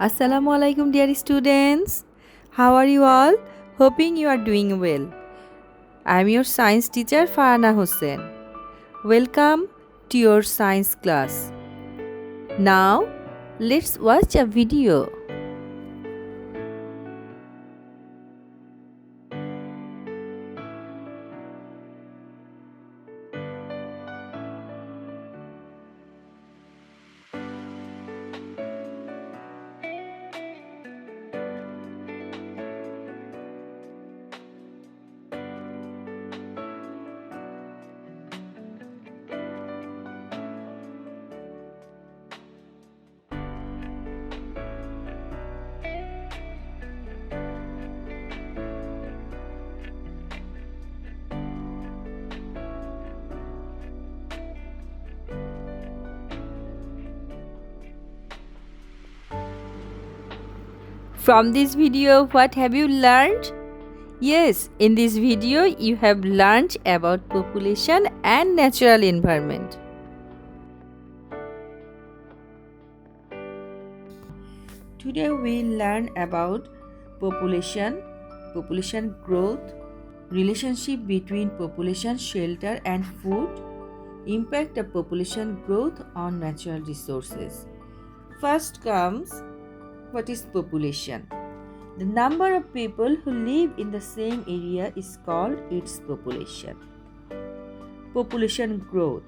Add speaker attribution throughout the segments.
Speaker 1: Assalamu alaikum, dear students. How are you all? Hoping you are doing well. I am your science teacher Farhana Hussain. Welcome to your science class. Now, let's watch a video. From this video, what have you learned? Yes, in this video, you have learned about population and natural environment. Today we learn about population growth, relationship between population, shelter and food, impact of population growth on natural resources. First comes, what is population? The number of people who live in the same area is called its population. Population growth.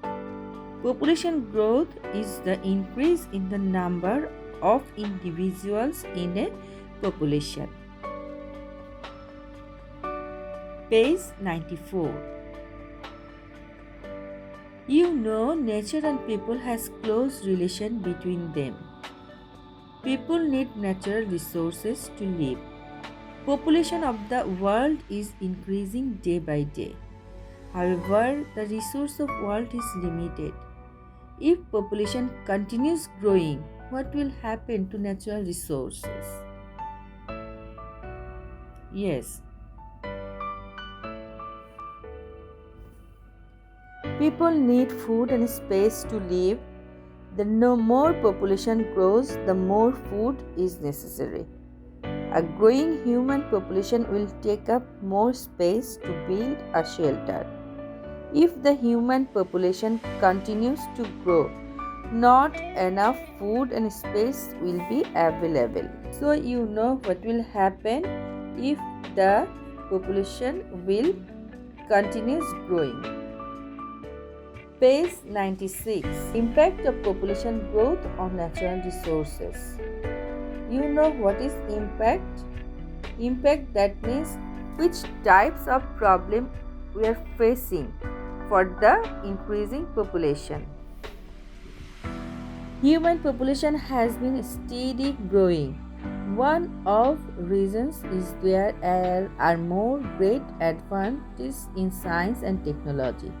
Speaker 1: Population growth is the increase in the number of individuals in a population. Page 94. You know, nature and people has close relation between them. People need natural resources to live. Population of the world is increasing day by day. However, the resource of world is limited. If population continues growing, what will happen to natural resources? Yes. People need food and space to live. The more population grows, the more food is necessary. A growing human population will take up more space to build a shelter. If the human population continues to grow, not enough food and space will be available. So you know what will happen if the population will continues growing. Page 96. Impact of population growth on natural resources. You know what is impact? Impact, that means which types of problem we are facing for the increasing population. Human population has been steadily growing. One of reasons is there are more great advances in science and technology.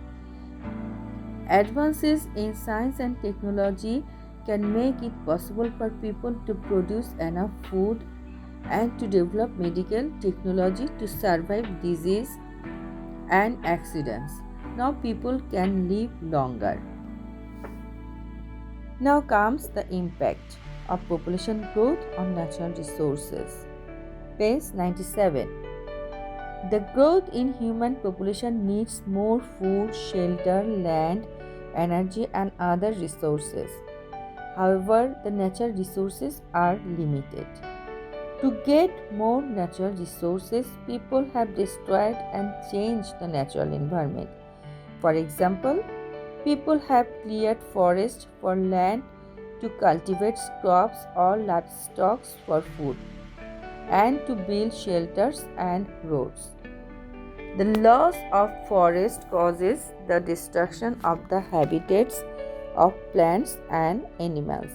Speaker 1: Advances in science and technology can make it possible for people to produce enough food and to develop medical technology to survive disease and accidents. Now people can live longer. Now comes the impact of population growth on natural resources. Page 97. The growth in human population needs more food, shelter, land, energy and other resources. However, the natural resources are limited. To get more natural resources, people have destroyed and changed the natural environment. For example, people have cleared forests for land to cultivate crops or livestock for food, and to build shelters and roads. The loss of forest causes the destruction of the habitats of plants and animals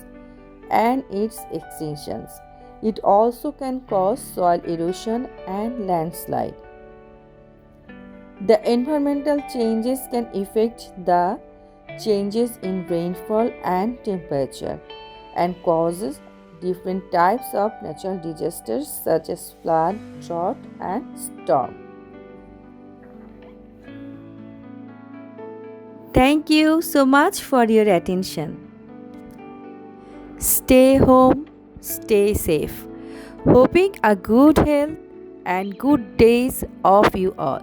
Speaker 1: and its extinctions. It also can cause soil erosion and landslide. The environmental changes can affect the changes in rainfall and temperature and causes different types of natural disasters such as flood, drought and storm. Thank you so much for your attention. Stay home, stay safe. Hoping a good health and good days of you all.